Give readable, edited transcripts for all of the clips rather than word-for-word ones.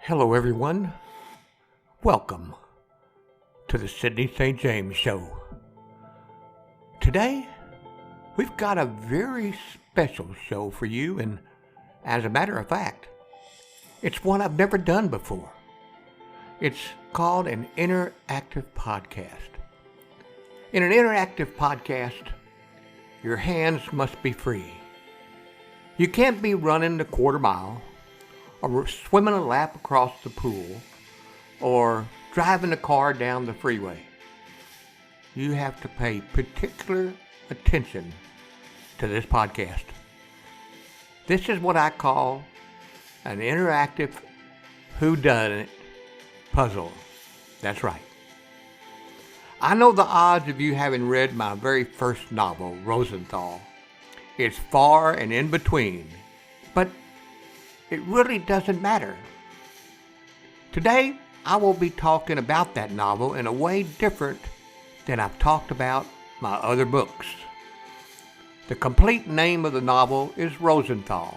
Hello, everyone. Welcome to the Sydney St. James Show. Today, we've got a very special show for you, and as a matter of fact, it's one I've never done before. It's called an interactive podcast. In an interactive podcast, your hands must be free. You can't be running the quarter mile, or swimming a lap across the pool, or driving the car down the freeway. You have to pay particular attention to this podcast. This is what I call an interactive whodunnit puzzle. That's right. I know the odds of you having read my very first novel, Rosenthall, is far and in between, but it really doesn't matter. Today, I will be talking about that novel in a way different than I've talked about my other books. The complete name of the novel is Rosenthall,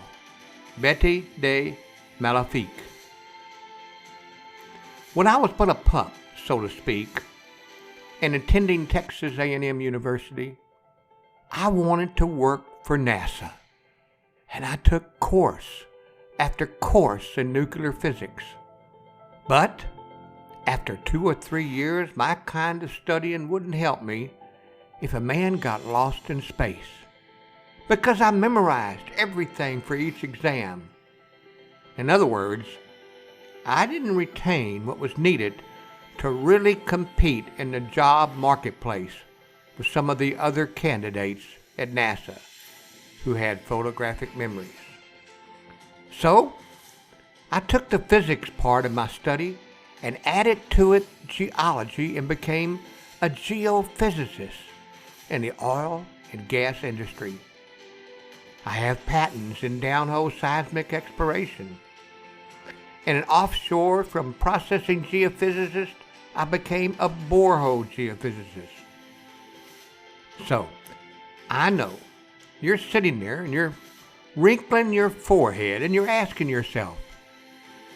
Bête de Maléfique. When I was but a pup, so to speak, and attending Texas A&M University, I wanted to work for NASA, and I took course after course in nuclear physics. But after 2 or 3 years, my kind of studying wouldn't help me if a man got lost in space, because I memorized everything for each exam. In other words, I didn't retain what was needed to really compete in the job marketplace with some of the other candidates at NASA who had photographic memories. So, I took the physics part of my study and added to it geology and became a geophysicist in the oil and gas industry. I have patents in downhole seismic exploration. And an offshore from processing geophysicist, I became a borehole geophysicist. So, I know you're sitting there and you're wrinkling your forehead and you're asking yourself,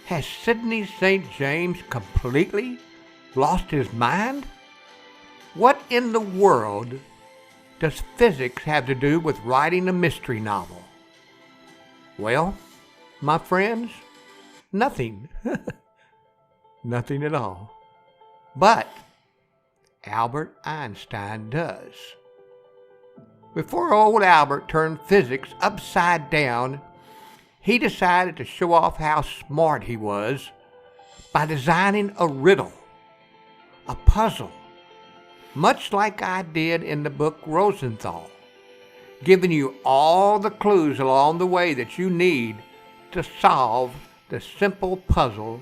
has Sydney St. James completely lost his mind? What in the world does physics have to do with writing a mystery novel? Well, my friends, nothing. Nothing at all. But Albert Einstein does. Before old Albert turned physics upside down, he decided to show off how smart he was by designing a riddle, a puzzle, much like I did in the book Rosenthall, giving you all the clues along the way that you need to solve the simple puzzle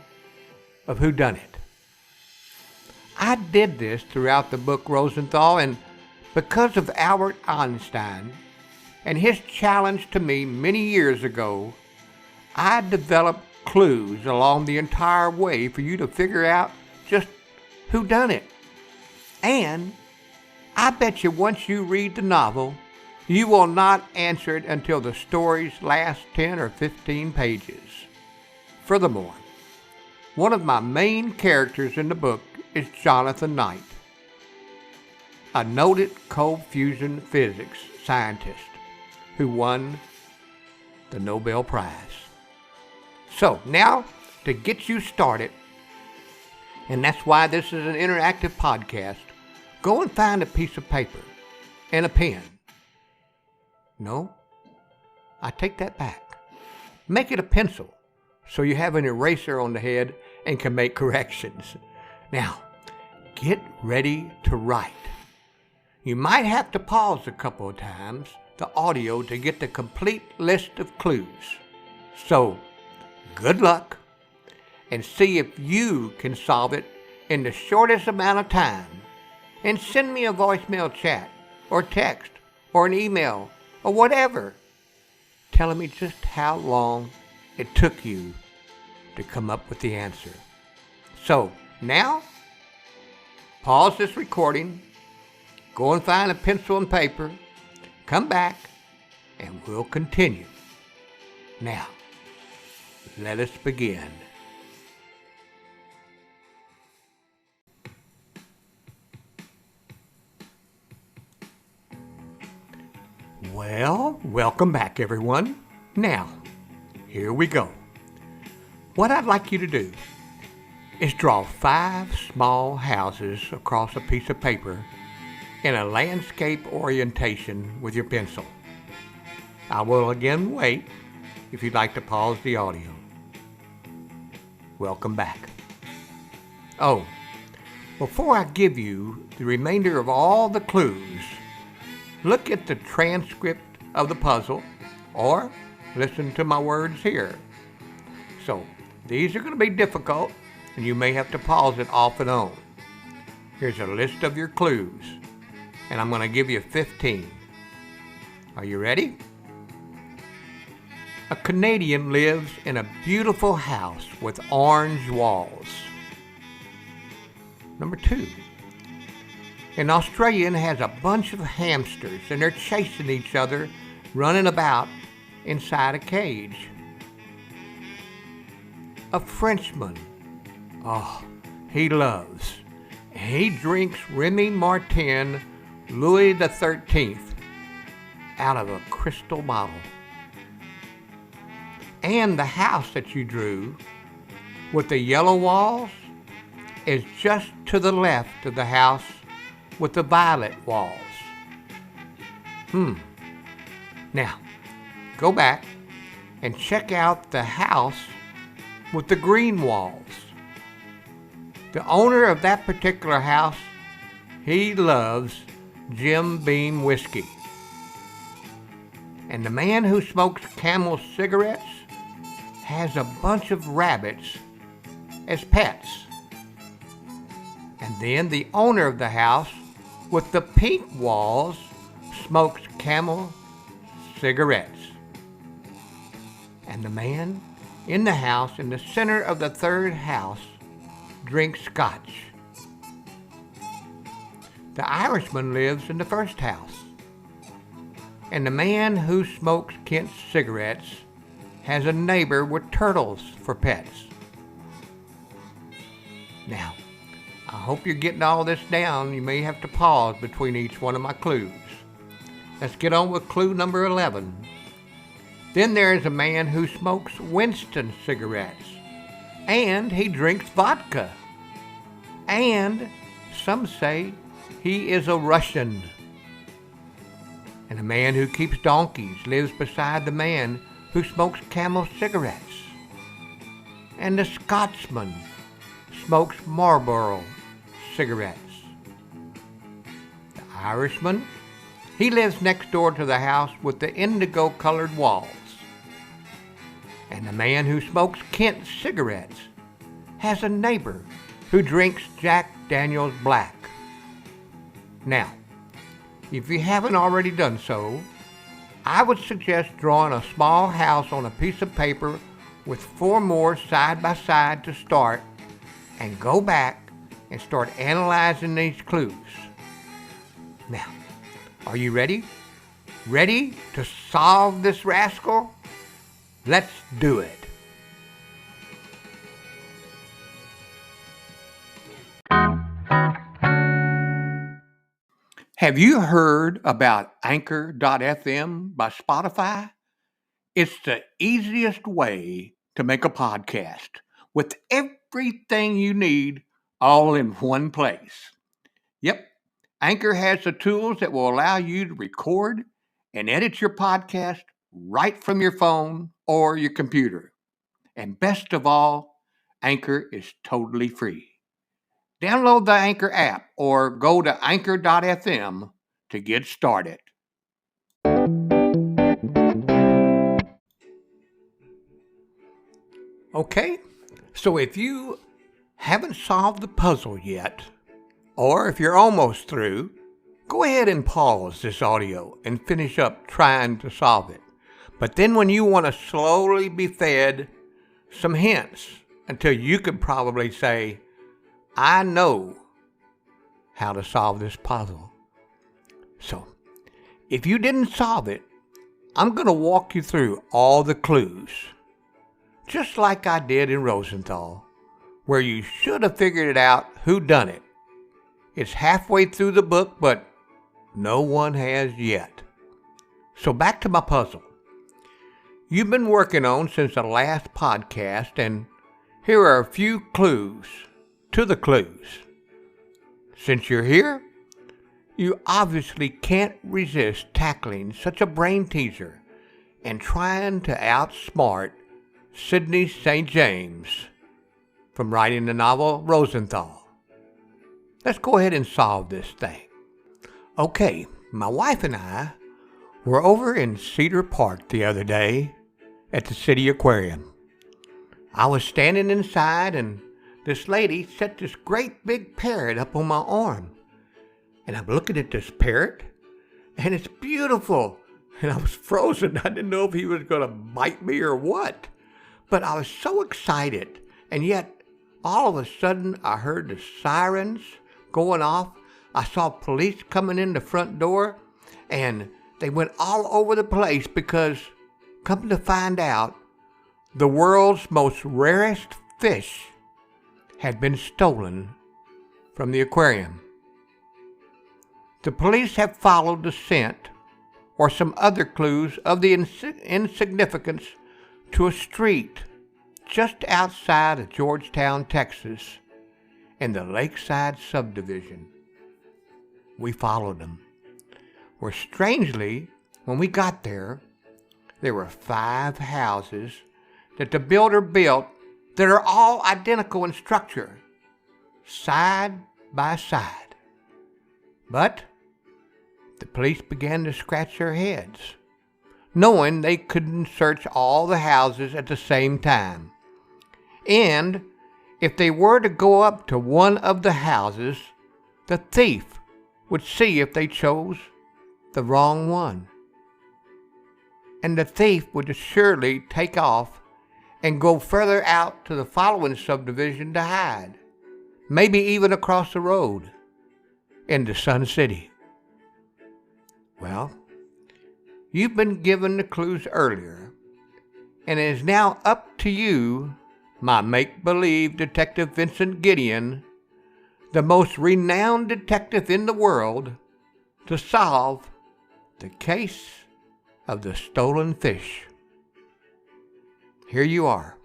of whodunit. I did this throughout the book Rosenthall, and because of Albert Einstein and his challenge to me many years ago, I developed clues along the entire way for you to figure out just who done it. And I bet you once you read the novel, you will not answer it until the story's last 10 or 15 pages. Furthermore, one of my main characters in the book is Jonathan Knight, a noted cold fusion physics scientist who won the Nobel Prize. So now, to get you started, and that's why this is an interactive podcast, go and find a piece of paper and a pen. No, I take that back. Make it a pencil so you have an eraser on the head and can make corrections. Now, get ready to write. You might have to pause a couple of times the audio to get the complete list of clues. So, good luck, and see if you can solve it in the shortest amount of time. And send me a voicemail chat, or text, or an email, or whatever, telling me just how long it took you to come up with the answer. So, now, pause this recording, go and find a pencil and paper, come back, and we'll continue. Now, let us begin. Welcome back, everyone. Now, here we go. What I'd like you to do is draw 5 small houses across a piece of paper in a landscape orientation with your pencil. I will again wait if you'd like to pause the audio. Welcome back. Oh, before I give you the remainder of all the clues, look at the transcript of the puzzle or listen to my words here. So, these are going to be difficult and you may have to pause it off and on. Here's a list of your clues and I'm going to give you 15. Are you ready? A Canadian lives in a beautiful house with orange walls. Number 2. An Australian has a bunch of hamsters and they're chasing each other, running about inside a cage. A Frenchman, he loves, and he drinks Remy Martin Louis XIII out of a crystal bottle. And the house that you drew with the yellow walls is just to the left of the house with the violet walls. Now, go back and check out the house with the green walls. The owner of that particular house, he loves Jim Beam whiskey. And the man who smokes Camel Cigarettes has a bunch of rabbits as pets. And then the owner of the house with the pink walls smokes Camel Cigarettes. And the man in the house in the center of the third house drinks Scotch. The Irishman lives in the first house. And the man who smokes Kent's cigarettes has a neighbor with turtles for pets. Now, I hope you're getting all this down. You may have to pause between each one of my clues. Let's get on with clue number 11. Then there is a man who smokes Winston cigarettes, and he drinks vodka, and some say he is a Russian. And a man who keeps donkeys lives beside the man who smokes Camel cigarettes. And the Scotsman smokes Marlboro cigarettes. The Irishman, he lives next door to the house with the indigo colored walls. And the man who smokes Kent cigarettes has a neighbor who drinks Jack Daniel's Black. Now, if you haven't already done so, I would suggest drawing a small house on a piece of paper with 4 more side by side to start, and go back and start analyzing these clues. Now, are you ready? Ready to solve this rascal? Let's do it. Have you heard about Anchor.fm by Spotify? It's the easiest way to make a podcast with everything you need all in one place. Yep, Anchor has the tools that will allow you to record and edit your podcast right from your phone or your computer. And best of all, Anchor is totally free. Download the Anchor app or go to anchor.fm to get started. Okay, so if you haven't solved the puzzle yet, or if you're almost through, go ahead and pause this audio and finish up trying to solve it. But then when you want to slowly be fed some hints until you can probably say, I know how to solve this puzzle. So, if you didn't solve it, I'm going to walk you through all the clues, just like I did in Rosenthall, where you should have figured it out who done it. It's halfway through the book, but no one has yet. So back to my puzzle. You've been working on since the last podcast, and here are a few clues to the clues. Since you're here, you obviously can't resist tackling such a brain teaser and trying to outsmart Sidney St. James from writing the novel Rosenthall. Let's go ahead and solve this thing. Okay, my wife and I were over in Cedar Park the other day at the city aquarium. I was standing inside and this lady set this great big parrot up on my arm. And I'm looking at this parrot and it's beautiful. And I was frozen. I didn't know if he was going to bite me or what. But I was so excited. And yet, all of a sudden, I heard the sirens going off. I saw police coming in the front door. And they went all over the place because, come to find out, the world's most rarest fish had been stolen from the aquarium. The police have followed the scent or some other clues of the insignificance to a street just outside of Georgetown, Texas, in the Lakeside subdivision. We followed them, where strangely, when we got there were 5 houses that the builder built that are all identical in structure, side by side. But the police began to scratch their heads, knowing they couldn't search all the houses at the same time. And if they were to go up to one of the houses, the thief would see if they chose the wrong one. And the thief would surely take off and go further out to the following subdivision to hide, maybe even across the road into Sun City. Well, you've been given the clues earlier, and it is now up to you, my make-believe Detective Vincent Gideon, the most renowned detective in the world, to solve the case of the stolen fish. Here you are.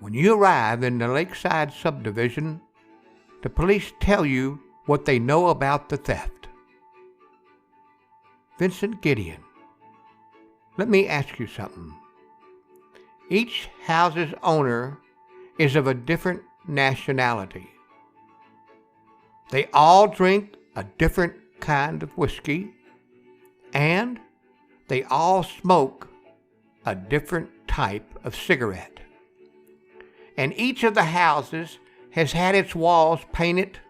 When you arrive in the Lakeside subdivision, the police tell you what they know about the theft. Vincent Gideon, let me ask you something. Each house's owner is of a different nationality. They all drink a different kind of whiskey, and they all smoke a different type of cigarette. And each of the houses has had its walls painted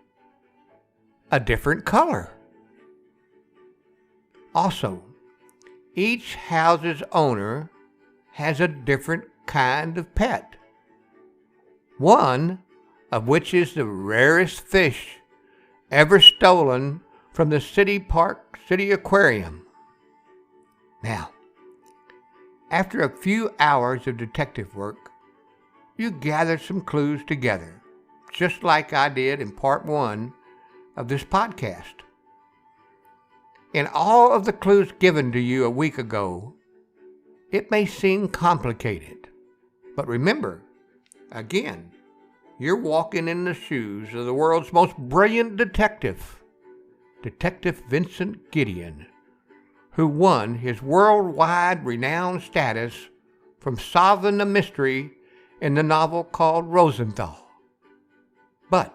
a different color. Also, each house's owner has a different kind of pet, one of which is the rarest fish ever stolen from the City Aquarium. Now, after a few hours of detective work, you gather some clues together, just like I did in part 1 of this podcast. In all of the clues given to you a week ago, it may seem complicated, but remember, again, you're walking in the shoes of the world's most brilliant detective, Detective Vincent Gideon, who won his worldwide renowned status from solving the mystery in the novel called Rosenthall. But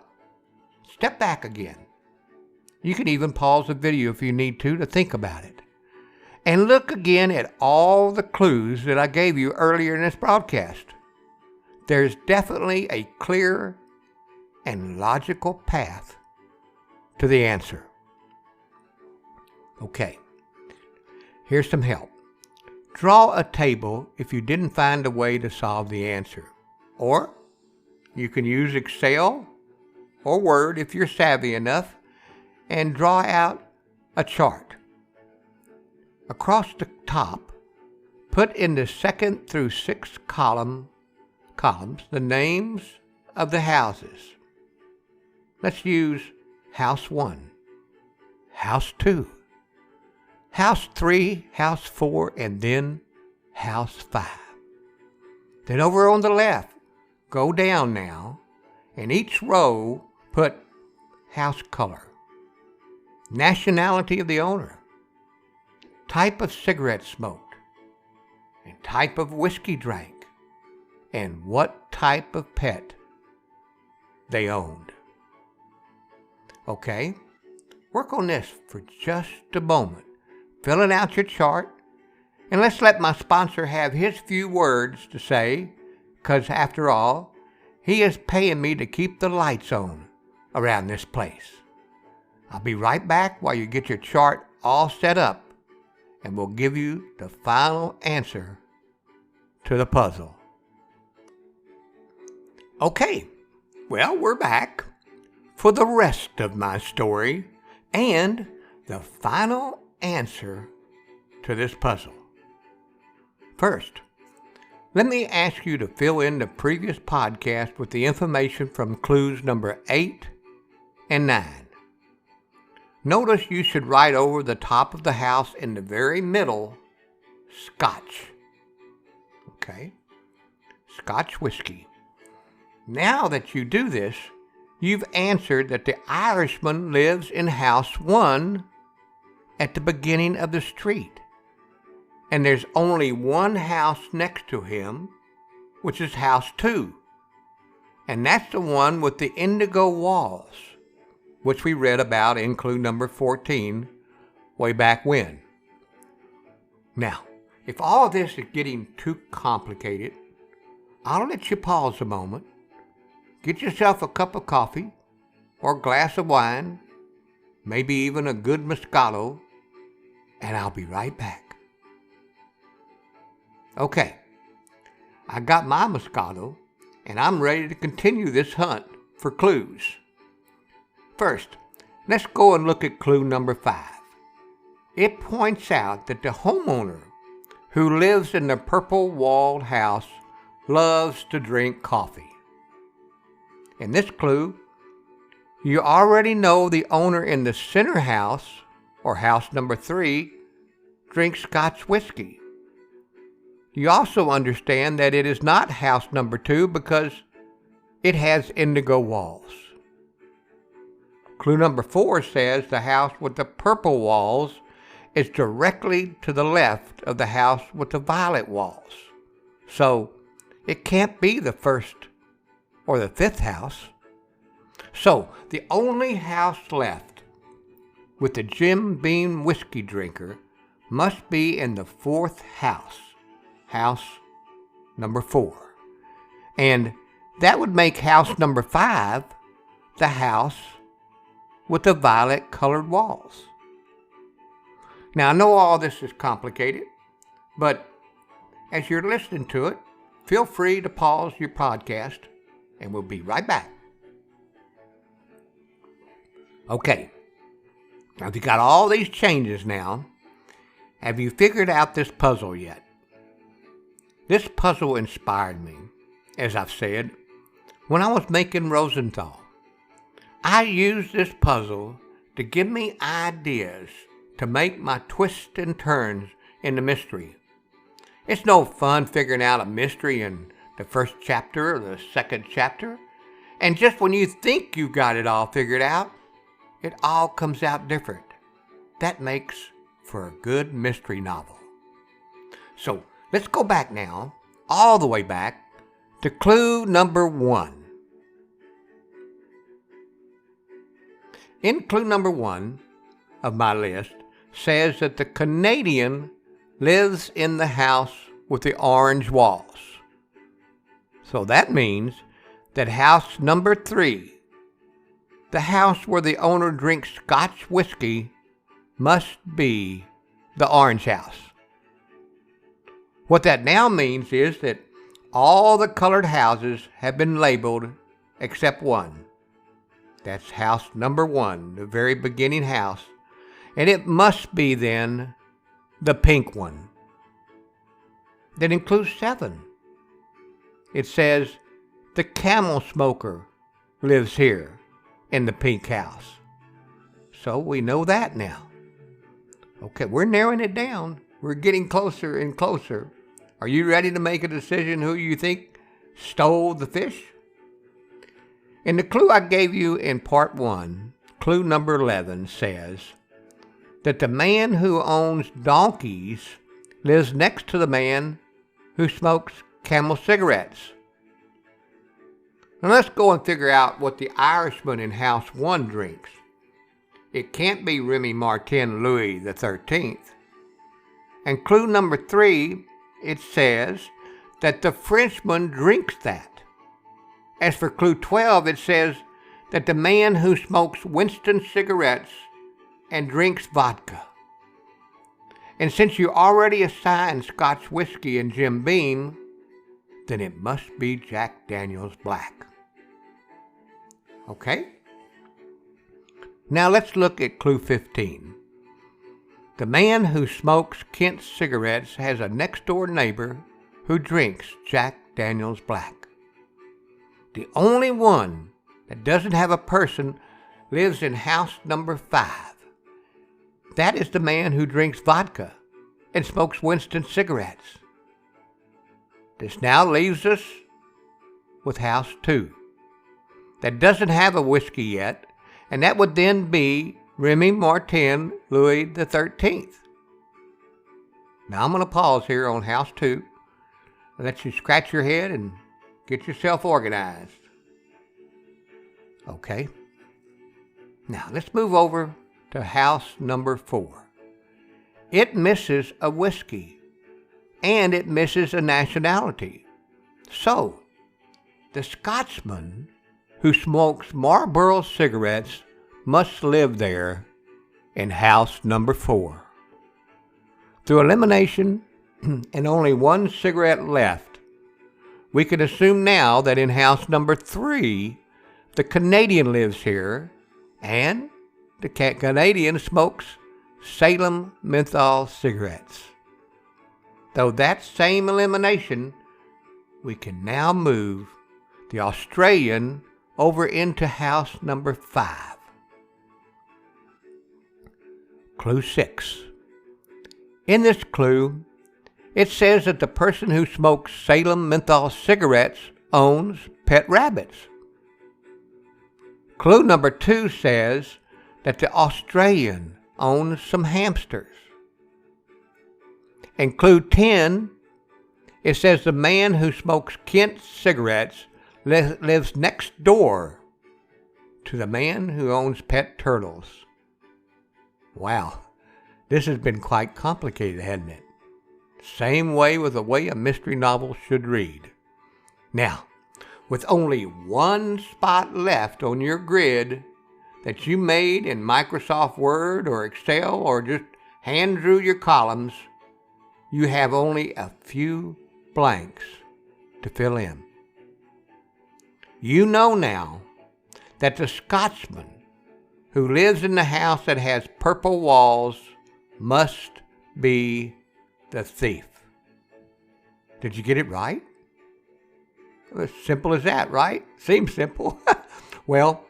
step back again. You can even pause the video if you need to think about it. And look again at all the clues that I gave you earlier in this broadcast. There's definitely a clear and logical path to the answer. Okay, here's some help. Draw a table if you didn't find a way to solve the answer. Or you can use Excel or Word if you're savvy enough and draw out a chart. Across the top, put in the 2nd through 6th columns the names of the houses. Let's use House 1, House 2, House 3, House 4, and then House 5. Then over on the left, go down now, and each row put house color, nationality of the owner, type of cigarette smoked, and type of whiskey drank, and what type of pet they owned. Okay, work on this for just a moment, filling out your chart, and let's let my sponsor have his few words to say, because after all, he is paying me to keep the lights on around this place. I'll be right back while you get your chart all set up, and we'll give you the final answer to the puzzle. Okay, well, we're back for the rest of my story and the final answer to this puzzle. First, let me ask you to fill in the previous podcast with the information from clues number 8 and 9. Notice you should write over the top of the house in the very middle, Scotch. Okay? Scotch whiskey. Now that you do this, you've answered that the Irishman lives in house 1 at the beginning of the street. And there's only one house next to him, which is house 2. And that's the one with the indigo walls, which we read about in clue number 14 way back when. Now, if all of this is getting too complicated, I'll let you pause a moment, get yourself a cup of coffee or a glass of wine, maybe even a good Moscato, and I'll be right back. Okay, I got my Moscato, and I'm ready to continue this hunt for clues. First, let's go and look at clue number 5. It points out that the homeowner who lives in the purple-walled house loves to drink coffee. In this clue, you already know the owner in the center house, or house number 3, drinks Scotch whiskey. You also understand that it is not house number 2 because it has indigo walls. Clue number 4 says the house with the purple walls is directly to the left of the house with the violet walls. So it can't be the first or the 5th house. So the only house left with the Jim Beam whiskey drinker must be in the 4th house. House number 4. And that would make house number 5 the house with the violet colored walls. Now I know all this is complicated, but as you're listening to it, feel free to pause your podcast and we'll be right back. Okay, now you got all these changes now. Have you figured out this puzzle yet? This puzzle inspired me, as I've said, when I was making Rosenthall. I used this puzzle to give me ideas to make my twists and turns in the mystery. It's no fun figuring out a mystery in the first chapter or the second chapter, and just when you think you got it all figured out, it all comes out different. That makes for a good mystery novel. So, let's go back now, all the way back, to clue number 1. In clue number 1 of my list says that the Canadian lives in the house with the orange walls. So that means that house number 3, the house where the owner drinks Scotch whiskey, must be the orange house. What that now means is that all the colored houses have been labeled except one. That's house number 1, the very beginning house. And it must be then the pink one. Then in clue 7, it says the camel smoker lives here in the pink house. So we know that now. Okay, we're narrowing it down. We're getting closer and closer. Are you ready to make a decision who you think stole the fish? In the clue I gave you in part 1, clue number 11 says that the man who owns donkeys lives next to the man who smokes Camel cigarettes. Now let's go and figure out what the Irishman in House 1 drinks. It can't be Remy Martin Louis XIII. And clue number 3, it says that the Frenchman drinks that. As for clue 12, it says that the man who smokes Winston cigarettes and drinks vodka. And since you already assigned Scotch whiskey and Jim Beam, then it must be Jack Daniels Black. Okay? Now let's look at clue 15. The man who smokes Kent cigarettes has a next-door neighbor who drinks Jack Daniels Black. The only one that doesn't have a person lives in house number 5. That is the man who drinks vodka and smokes Winston cigarettes. This now leaves us with house 2. That doesn't have a whiskey yet, and that would then be Remy Martin Louis XIII. Now I'm going to pause here on house 2 and let you scratch your head and get yourself organized. Okay. Now let's move over to house number 4. It misses a whiskey and it misses a nationality. So, the Scotsman who smokes Marlboro cigarettes must live there in house number 4. Through elimination and only one cigarette left, we can assume now that in house number 3, the Canadian lives here, and the Canadian smokes Salem menthol cigarettes. Though that same elimination, we can now move the Australian over into house number 5. Clue 6. In this clue, it says that the person who smokes Salem menthol cigarettes owns pet rabbits. Clue number 2 says that the Australian owns some hamsters. And clue 10, it says the man who smokes Kent cigarettes lives next door to the man who owns pet turtles. Wow, this has been quite complicated, hasn't it? Same way with the way a mystery novel should read. Now, with only one spot left on your grid that you made in Microsoft Word or Excel or just hand drew your columns, you have only a few blanks to fill in. You know now that the Scotsman who lives in the house that has purple walls must be the thief. Did you get it right? As simple as that, right? Seems simple. Well,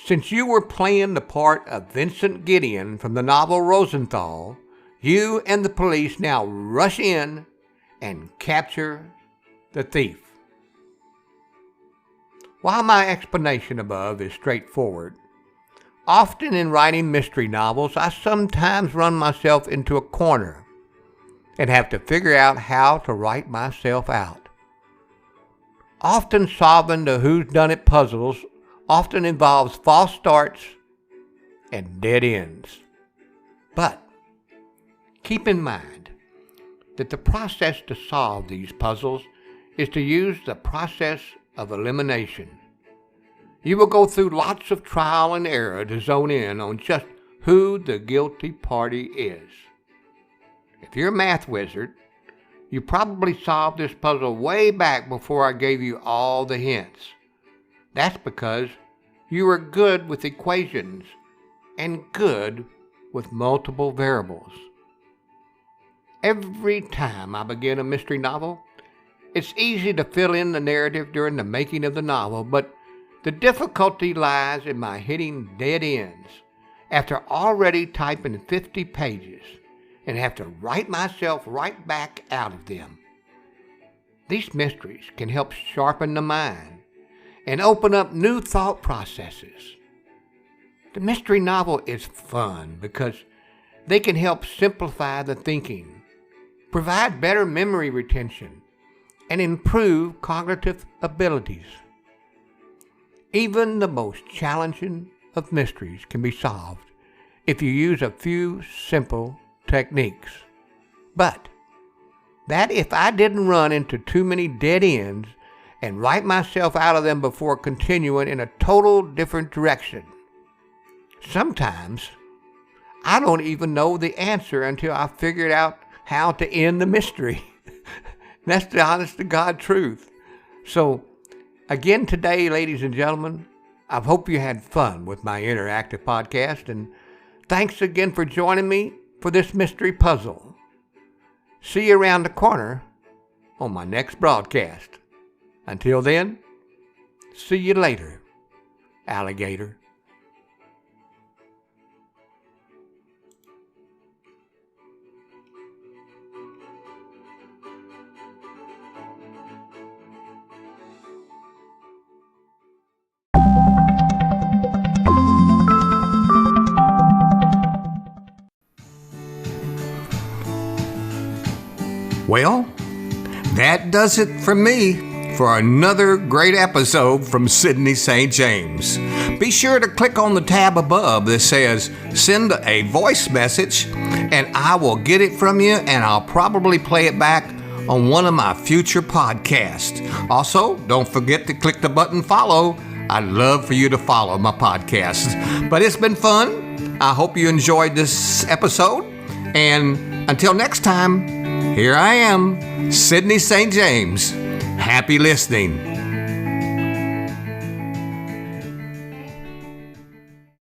since you were playing the part of Vincent Gideon from the novel Rosenthall, you and the police now rush in and capture the thief. While my explanation above is straightforward, often in writing mystery novels, I sometimes run myself into a corner and have to figure out how to write myself out. Often solving the whodunnit puzzles often involves false starts and dead ends. But keep in mind that the process to solve these puzzles is to use the process of elimination. You will go through lots of trial and error to zone in on just who the guilty party is. If you're a math wizard, you probably solved this puzzle way back before I gave you all the hints. That's because you are good with equations and good with multiple variables. Every time I begin a mystery novel, it's easy to fill in the narrative during the making of the novel, but the difficulty lies in my hitting dead ends after already typing 50 pages and have to write myself right back out of them. These mysteries can help sharpen the mind and open up new thought processes. The mystery novel is fun because they can help simplify the thinking, provide better memory retention, and improve cognitive abilities. Even the most challenging of mysteries can be solved if you use a few simple techniques. But that if I didn't run into too many dead ends and write myself out of them before continuing in a total different direction. Sometimes I don't even know the answer until I figured out how to end the mystery. That's the honest to God truth. So again today, ladies and gentlemen, I hope you had fun with my interactive podcast, and thanks again for joining me for this mystery puzzle. See you around the corner on my next broadcast. Until then, see you later, alligator. Well, that does it for me for another great episode from Sydney St. James. Be sure to click on the tab above that says send a voice message, and I will get it from you, and I'll probably play it back on one of my future podcasts. Also, don't forget to click the button follow. I'd love for you to follow my podcast. But it's been fun. I hope you enjoyed this episode. And until next time, here I am, Sydney St. James. Happy listening.